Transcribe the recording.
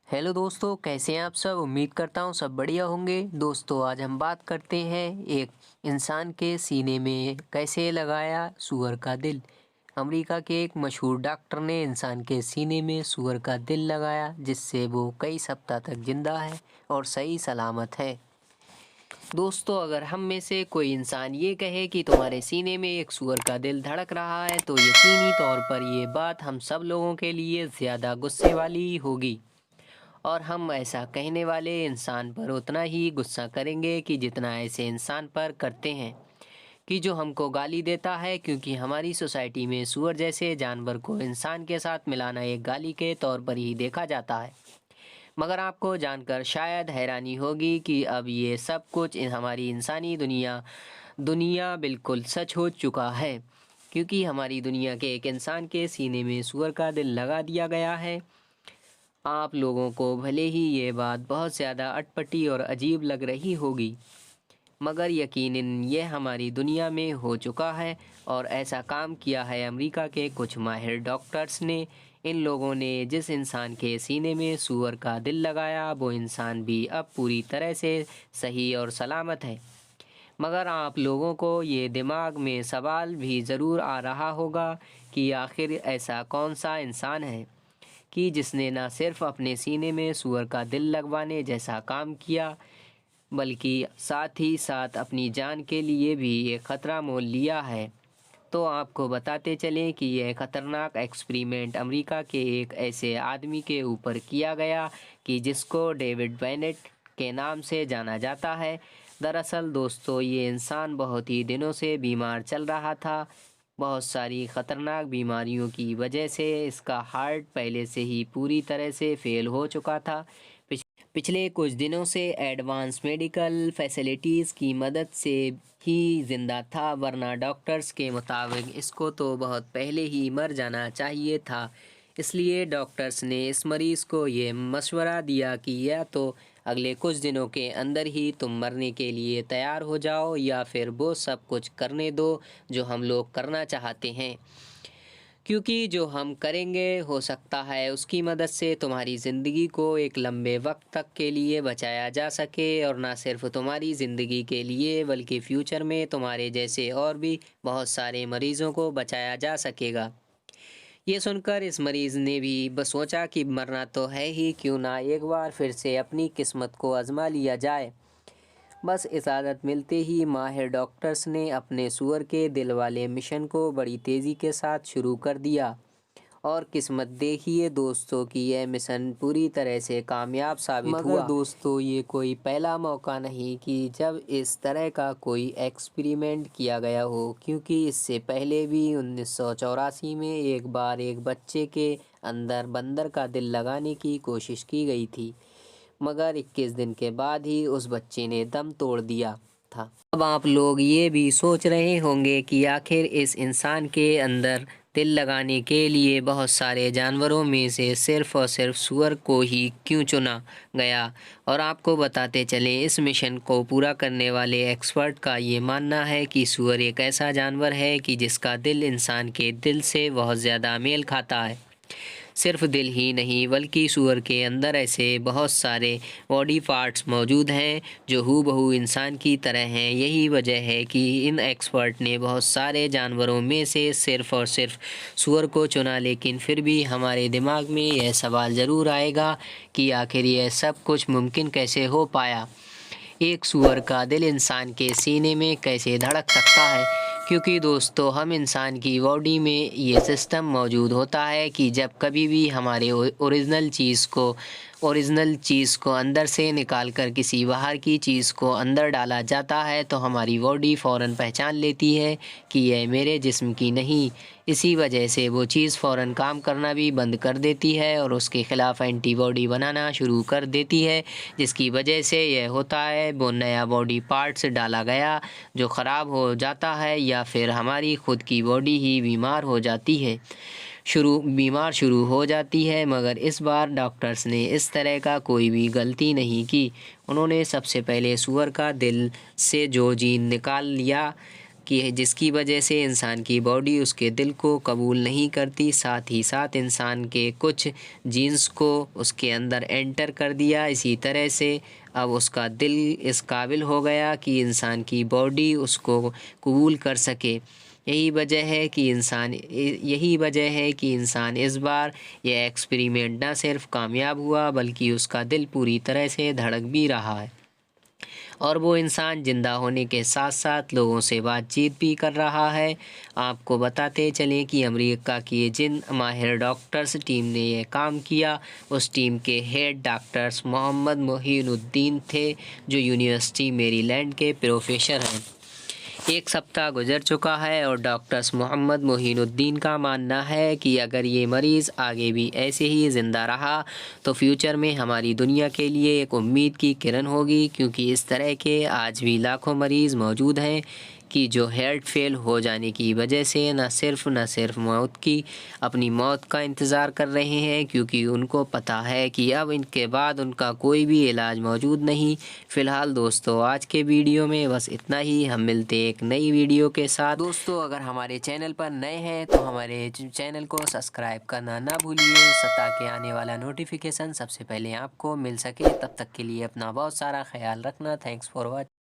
Hello दोस्तों, कैसे हैं आप सब। उम्मीद करता हूँ सब बढ़िया होंगे। दोस्तों आज हम बात करते हैं एक इंसान के सीने में कैसे लगाया सूअर का दिल। अमेरिका के एक मशहूर डॉक्टर ने इंसान के सीने में सूअर का दिल लगाया, जिससे वो कई सप्ताह तक जिंदा है और सही सलामत है। दोस्तों अगर हम में से कोई इंसान ये कहे कि तुम्हारे सीने में एक सूअर का दिल धड़क रहा है, तो यकीनी तौर पर ये बात हम सब लोगों के लिए ज़्यादा गुस्से वाली होगी। और हम ऐसा कहने वाले इंसान पर उतना ही गुस्सा करेंगे कि जितना ऐसे इंसान पर करते हैं कि जो हमको गाली देता है, क्योंकि हमारी सोसाइटी में सूअर जैसे जानवर को इंसान के साथ मिलाना एक गाली के तौर पर ही देखा जाता है। मगर आपको जानकर शायद हैरानी होगी कि अब ये सब कुछ हमारी इंसानी दुनिया बिल्कुल सच हो चुका है, क्योंकि हमारी दुनिया के एक इंसान के सीने में सूअर का दिल लगा दिया गया है। आप लोगों को भले ही ये बात बहुत ज़्यादा अटपटी और अजीब लग रही होगी, मगर यकीनन ये हमारी दुनिया में हो चुका है और ऐसा काम किया है अमेरिका के कुछ माहिर डॉक्टर्स ने। इन लोगों ने जिस इंसान के सीने में सूअर का दिल लगाया, वो इंसान भी अब पूरी तरह से सही और सलामत है। मगर आप लोगों को ये दिमाग में सवाल भी ज़रूर आ रहा होगा कि आखिर ऐसा कौन सा इंसान है कि जिसने न सिर्फ अपने सीने में सूअर का दिल लगवाने जैसा काम किया, बल्कि साथ ही साथ अपनी जान के लिए भी ये ख़तरा मोल लिया है। तो आपको बताते चलें कि यह ख़तरनाक एक्सपेरिमेंट अमेरिका के एक ऐसे आदमी के ऊपर किया गया कि जिसको डेविड बेनेट के नाम से जाना जाता है। दरअसल दोस्तों, ये इंसान बहुत ही दिनों से बीमार चल रहा था। बहुत सारी ख़तरनाक बीमारियों की वजह से इसका हार्ट पहले से ही पूरी तरह से फेल हो चुका था। पिछले कुछ दिनों से एडवांस मेडिकल फैसिलिटीज़ की मदद से ही ज़िंदा था, वरना डॉक्टर्स के मुताबिक इसको तो बहुत पहले ही मर जाना चाहिए था। इसलिए डॉक्टर्स ने इस मरीज़ को ये मशवरा दिया कि या तो अगले कुछ दिनों के अंदर ही तुम मरने के लिए तैयार हो जाओ, या फिर वो सब कुछ करने दो जो हम लोग करना चाहते हैं, क्योंकि जो हम करेंगे हो सकता है उसकी मदद से तुम्हारी ज़िंदगी को एक लंबे वक्त तक के लिए बचाया जा सके। और ना सिर्फ तुम्हारी ज़िंदगी के लिए, बल्कि फ्यूचर में तुम्हारे जैसे और भी बहुत सारे मरीज़ों को बचाया जा सकेगा। ये सुनकर इस मरीज़ ने भी बस सोचा कि मरना तो है ही, क्यों ना एक बार फिर से अपनी किस्मत को आजमा लिया जाए। बस इजाज़त मिलते ही माहिर डॉक्टर्स ने अपने सूअर के दिल वाले मिशन को बड़ी तेज़ी के साथ शुरू कर दिया। और किस्मत देखिए दोस्तों कि यह मिशन पूरी तरह से कामयाब साबित हुआ। मगर दोस्तों, ये कोई पहला मौका नहीं कि जब इस तरह का कोई एक्सपेरिमेंट किया गया हो, क्योंकि इससे पहले भी 1984 में एक बार एक बच्चे के अंदर बंदर का दिल लगाने की कोशिश की गई थी, मगर 21 दिन के बाद ही उस बच्चे ने दम तोड़ दिया था। अब आप लोग ये भी सोच रहे होंगे कि आखिर इस इंसान के अंदर दिल लगाने के लिए बहुत सारे जानवरों में से सिर्फ़ और सिर्फ सूअर को ही क्यों चुना गया। और आपको बताते चलें, इस मिशन को पूरा करने वाले एक्सपर्ट का ये मानना है कि सूअर एक ऐसा जानवर है कि जिसका दिल इंसान के दिल से बहुत ज़्यादा मेल खाता है। सिर्फ दिल ही नहीं, बल्कि सूअर के अंदर ऐसे बहुत सारे बॉडी पार्ट्स मौजूद हैं जो हूबहू इंसान की तरह हैं। यही वजह है कि इन एक्सपर्ट ने बहुत सारे जानवरों में से सिर्फ और सिर्फ सूअर को चुना। लेकिन फिर भी हमारे दिमाग में यह सवाल ज़रूर आएगा कि आखिर यह सब कुछ मुमकिन कैसे हो पाया। एक सूअर का दिल इंसान के सीने में कैसे धड़क सकता है? क्योंकि दोस्तों, हम इंसान की बॉडी में ये सिस्टम मौजूद होता है कि जब कभी भी हमारे ओरिजिनल चीज़ को अंदर से निकाल कर किसी बाहर की चीज़ को अंदर डाला जाता है, तो हमारी बॉडी फ़ौरन पहचान लेती है कि यह मेरे जिस्म की नहीं। इसी वजह से वो चीज़ फ़ौरन काम करना भी बंद कर देती है और उसके ख़िलाफ़ एंटीबॉडी बनाना शुरू कर देती है, जिसकी वजह से यह होता है वो नया बॉडी पार्ट्स डाला गया जो ख़राब हो जाता है, या फिर हमारी ख़ुद की बॉडी ही बीमार शुरू हो जाती है। मगर इस बार डॉक्टर्स ने इस तरह का कोई भी गलती नहीं की। उन्होंने सबसे पहले सूअर का दिल से जो जीन निकाल लिया جس کی وجہ سے انسان کی باڈی اس کے دل کو قبول نہیں کرتی، ساتھ ہی ساتھ انسان کے کچھ جینز کو اس کے اندر انٹر کر دیا۔ اسی طرح سے اب اس کا دل اس قابل ہو گیا کہ انسان کی باڈی اس کو قبول کر سکے۔ یہی وجہ ہے کہ انسان اس بار یہ ایکسپیریمنٹ نہ صرف کامیاب ہوا بلکہ اس کا دل پوری طرح سے دھڑک بھی رہا ہے، اور وہ انسان زندہ ہونے کے ساتھ ساتھ لوگوں سے بات چیت بھی کر رہا ہے۔ آپ کو بتاتے چلیں کہ امریکہ کی جن ماہر ڈاکٹرز ٹیم نے یہ کام کیا، اس ٹیم کے ہیڈ ڈاکٹرز محمد معین الدین تھے، جو یونیورسٹی میری لینڈ کے پروفیسر ہیں۔ ایک ہفتہ گزر چکا ہے اور ڈاکٹرز محمد معین الدین کا ماننا ہے کہ اگر یہ مریض آگے بھی ایسے ہی زندہ رہا تو فیوچر میں ہماری دنیا کے لیے ایک امید کی کرن ہوگی، کیونکہ اس طرح کے آج بھی لاکھوں مریض موجود ہیں کہ جو ہارٹ فیل ہو جانے کی وجہ سے نہ صرف اپنی موت کا انتظار کر رہے ہیں، کیونکہ ان کو پتہ ہے کہ اب ان کے بعد ان کا کوئی بھی علاج موجود نہیں۔ فی الحال دوستو آج کے ویڈیو میں بس اتنا ہی، ہم ملتے ایک نئی ویڈیو کے ساتھ۔ دوستو اگر ہمارے چینل پر نئے ہیں تو ہمارے چینل کو سبسکرائب کرنا نہ بھولیے تاکہ آنے والا نوٹیفیکیشن سب سے پہلے آپ کو مل سکے۔ تب تک کے لیے اپنا بہت سارا خیال رکھنا۔ Thanks for watching.